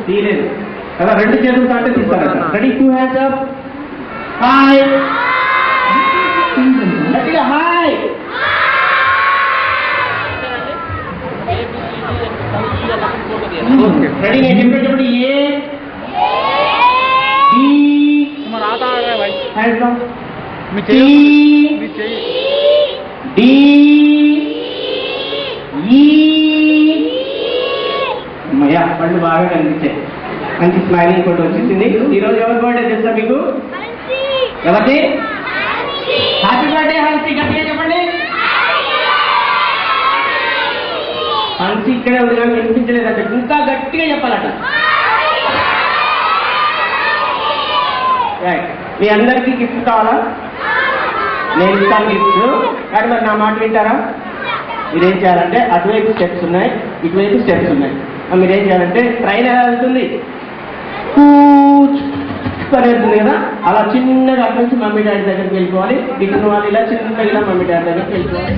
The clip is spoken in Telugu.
తీయలేదు కదా, రెండు చేతులు తాటే తీస్తారట. Ready, 2 hands up. హాయ్ గట్టిగా హాయ్. రెడీ, నేను చెప్పేటప్పుడు ఏ అమ్మయ్యా పళ్ళు బాగా కనిపించాయి. మంచి స్మైలింగ్ ఫోటో వచ్చేసింది. ఈరోజు ఎవరి బర్త్డే తెలుసా మీకు? ఎవరి? Happy birthday హన్సీ. గట్టిగా చెప్పండి. హన్సీ ఇక్కడే ఉంది కానీ వినిపించలేదట, ఇంకా గట్టిగా చెప్పాలట. మీ అందరికీ గిఫ్ట్ కావాలా? నేను ఇస్తాను గిఫ్ట్స్, కానీ మరి నా మాట వింటారా? మీరేం చేయాలంటే అటువైపు స్టెప్స్ ఉన్నాయి, ఇటువైపు స్టెప్స్ ఉన్నాయి. మీరేం చేయాలంటే ట్రైన్ ఎలా వెళ్తుంది, వెళ్తుంది కదా, అలా చిన్నగా అటు నుంచి మమ్మీ డాడీ దగ్గరికి వెళ్ళిపోవాలి. ఇటు వాళ్ళు ఇలా చిన్నగా ఇలా మమ్మీ డాడీ దగ్గరికి వెళ్ళిపోవాలి.